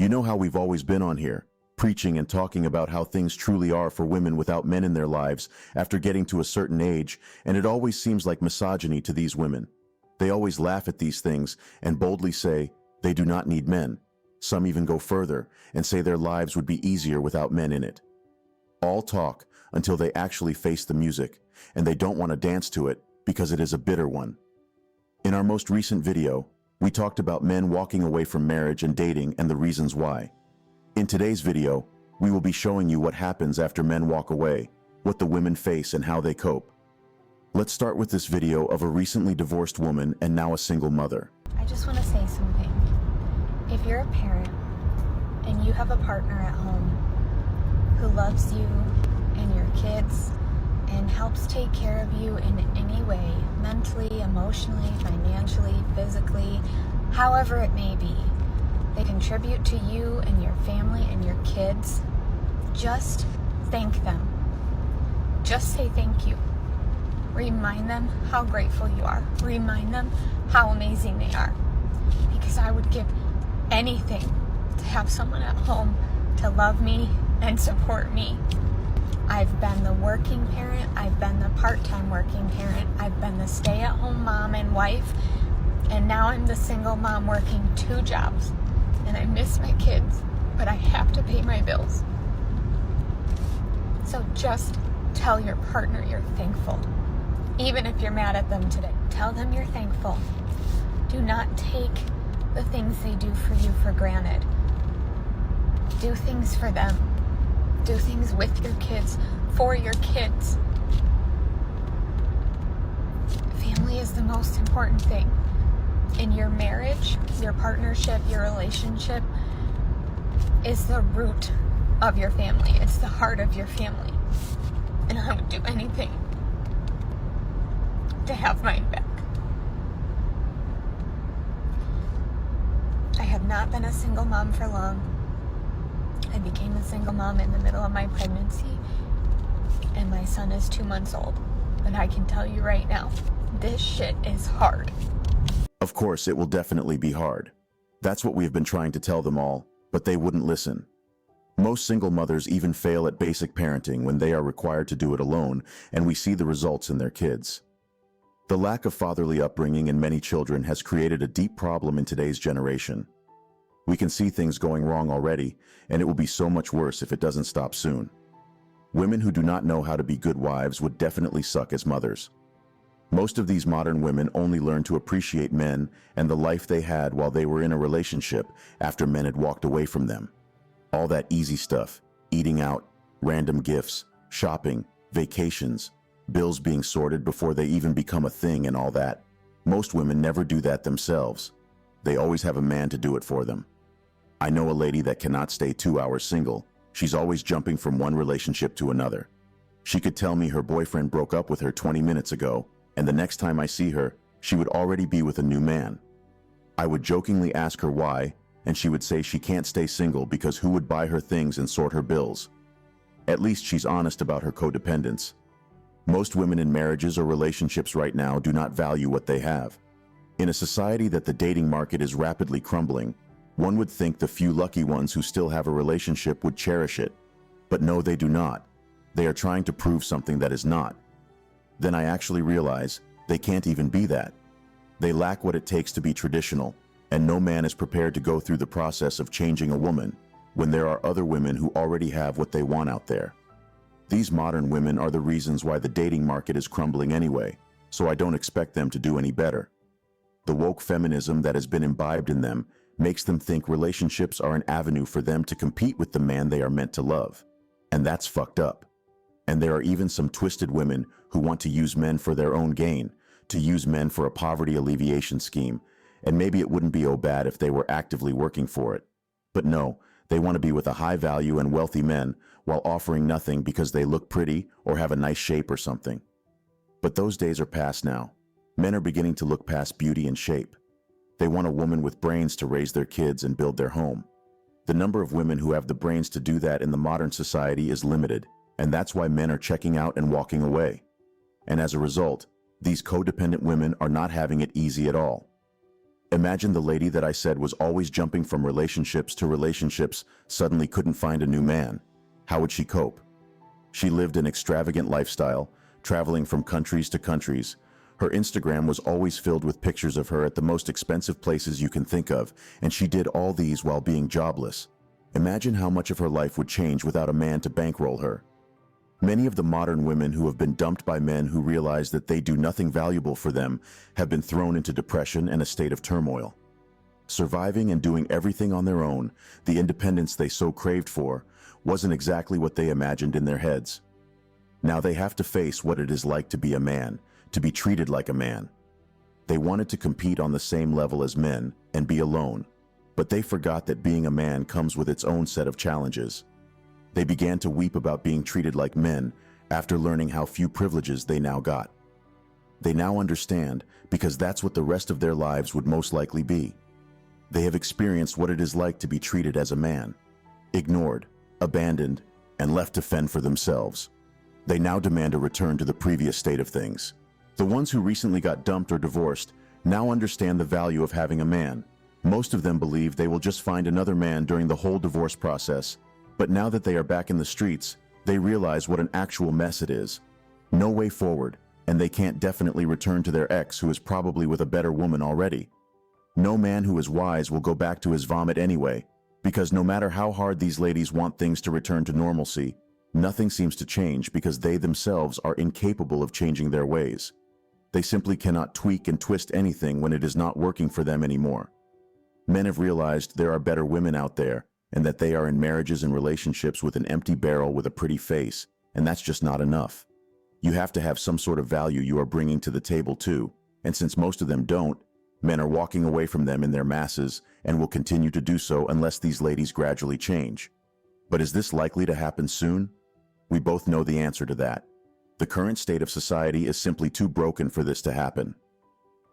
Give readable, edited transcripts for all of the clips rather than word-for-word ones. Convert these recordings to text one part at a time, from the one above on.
You know how we've always been on here, preaching and talking about how things truly are for women without men in their lives after getting to a certain age, and it always seems like misogyny to these women. They always laugh at these things and boldly say they do not need men. Some even go further and say their lives would be easier without men in it. All talk until they actually face the music, and they don't want to dance to it because it is a bitter one. In our most recent video, we talked about men walking away from marriage and dating and the reasons why. In today's video, we will be showing you what happens after men walk away, what the women face and how they cope. Let's start with this video of a recently divorced woman and now a single mother. I just want to say something. If you're a parent and you have a partner at home who loves you and your kids and helps take care of you in any way, mentally, emotionally, financially, physically, however it may be, they contribute to you and your family and your kids, just thank them. Just say thank you. Remind them how grateful you are. Remind them how amazing they are. Because I would give anything to have someone at home to love me and support me. I've been the working parent. I've been the part-time working parent. I've been the stay-at-home mom and wife. And now I'm the single mom working 2 jobs. And I miss my kids, but I have to pay my bills. So just tell your partner you're thankful. Even if you're mad at them today, tell them you're thankful. Do not take the things they do for you for granted. Do things for them. Do things with your kids, for your kids. Family is the most important thing. In your marriage, your partnership, your relationship is the root of your family. It's the heart of your family. And I would do anything to have mine back. I have not been a single mom for long. I became a single mom in the middle of my pregnancy, and my son is 2 months old. But I can tell you right now, this shit is hard. Of course, it will definitely be hard. That's what we've been trying to tell them all, but they wouldn't listen. Most single mothers even fail at basic parenting when they are required to do it alone, and we see the results in their kids. The lack of fatherly upbringing in many children has created a deep problem in today's generation. We can see things going wrong already, and it will be so much worse if it doesn't stop soon. Women who do not know how to be good wives would definitely suck as mothers. Most of these modern women only learn to appreciate men and the life they had while they were in a relationship after men had walked away from them. All that easy stuff, eating out, random gifts, shopping, vacations, bills being sorted before they even become a thing and all that. Most women never do that themselves. They always have a man to do it for them. I know a lady that cannot stay 2 hours single. She's always jumping from one relationship to another. She could tell me her boyfriend broke up with her 20 minutes ago, and the next time I see her, she would already be with a new man. I would jokingly ask her why, and she would say she can't stay single because who would buy her things and sort her bills? At least she's honest about her codependence. Most women in marriages or relationships right now do not value what they have. In a society that the dating market is rapidly crumbling, one would think the few lucky ones who still have a relationship would cherish it. But no, they do not. They are trying to prove something that is not. Then I actually realize they can't even be that. They lack what it takes to be traditional, and no man is prepared to go through the process of changing a woman when there are other women who already have what they want out there. These modern women are the reasons why the dating market is crumbling anyway, so I don't expect them to do any better. The woke feminism that has been imbibed in them makes them think relationships are an avenue for them to compete with the man they are meant to love. And that's fucked up. And there are even some twisted women who want to use men for their own gain, to use men for a poverty alleviation scheme, and maybe it wouldn't be so bad if they were actively working for it. But no, they want to be with a high value and wealthy men while offering nothing because they look pretty or have a nice shape or something. But those days are past now. Men are beginning to look past beauty and shape. They want a woman with brains to raise their kids and build their home. The number of women who have the brains to do that in the modern society is limited, and that's why men are checking out and walking away. And as a result, these codependent women are not having it easy at all. Imagine the lady that I said was always jumping from relationships to relationships suddenly couldn't find a new man. How would she cope? She lived an extravagant lifestyle, traveling from countries to countries. Her Instagram was always filled with pictures of her at the most expensive places you can think of, and she did all these while being jobless. Imagine how much of her life would change without a man to bankroll her. Many of the modern women who have been dumped by men who realize that they do nothing valuable for them have been thrown into depression and a state of turmoil. Surviving and doing everything on their own, the independence they so craved for, wasn't exactly what they imagined in their heads. Now they have to face what it is like to be a man, to be treated like a man. They wanted to compete on the same level as men and be alone, but they forgot that being a man comes with its own set of challenges. They began to weep about being treated like men after learning how few privileges they now got. They now understand because that's what the rest of their lives would most likely be. They have experienced what it is like to be treated as a man, ignored, abandoned, and left to fend for themselves. They now demand a return to the previous state of things. The ones who recently got dumped or divorced now understand the value of having a man. Most of them believe they will just find another man during the whole divorce process, but now that they are back in the streets, they realize what an actual mess it is. No way forward, and they can't definitely return to their ex who is probably with a better woman already. No man who is wise will go back to his vomit anyway, because no matter how hard these ladies want things to return to normalcy, nothing seems to change because they themselves are incapable of changing their ways. They simply cannot tweak and twist anything when it is not working for them anymore. Men have realized there are better women out there, and that they are in marriages and relationships with an empty barrel with a pretty face, and that's just not enough. You have to have some sort of value you are bringing to the table too, and since most of them don't, men are walking away from them in their masses and will continue to do so unless these ladies gradually change. But is this likely to happen soon? We both know the answer to that. The current state of society is simply too broken for this to happen.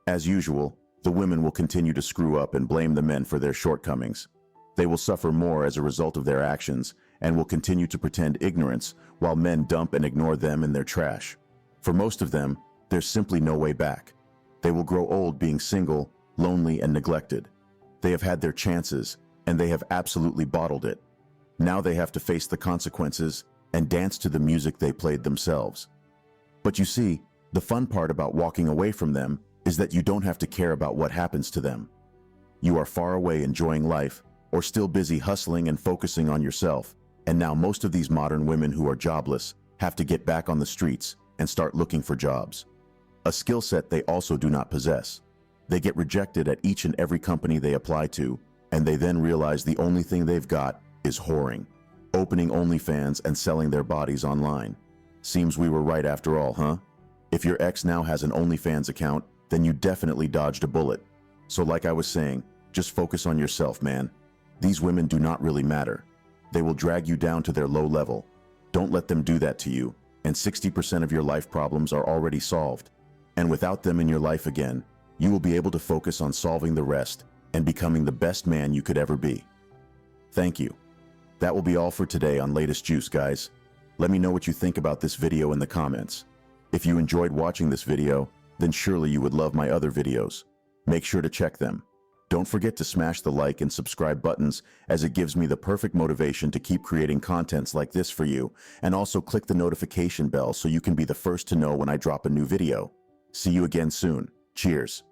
As usual, the women will continue to screw up and blame the men for their shortcomings. They will suffer more as a result of their actions and will continue to pretend ignorance while men dump and ignore them and their trash. For most of them, there's simply no way back. They will grow old being single, lonely, and neglected. They have had their chances, and they have absolutely bottled it. Now they have to face the consequences and dance to the music they played themselves. But you see, the fun part about walking away from them is that you don't have to care about what happens to them. You are far away enjoying life, or still busy hustling and focusing on yourself, and now most of these modern women who are jobless have to get back on the streets and start looking for jobs. A skill set they also do not possess. They get rejected at each and every company they apply to, and they then realize the only thing they've got is whoring, opening OnlyFans and selling their bodies online. Seems we were right after all, huh? If your ex now has an OnlyFans account, then you definitely dodged a bullet. So like I was saying, just focus on yourself, man. These women do not really matter. They will drag you down to their low level. Don't let them do that to you, and 60% of your life problems are already solved. And without them in your life again, you will be able to focus on solving the rest and becoming the best man you could ever be. Thank you. That will be all for today on Latest Juice, guys. Let me know what you think about this video in the comments. If you enjoyed watching this video, then surely you would love my other videos. Make sure to check them. Don't forget to smash the like and subscribe buttons, as it gives me the perfect motivation to keep creating contents like this for you, and also click the notification bell so you can be the first to know when I drop a new video. See you again soon. Cheers.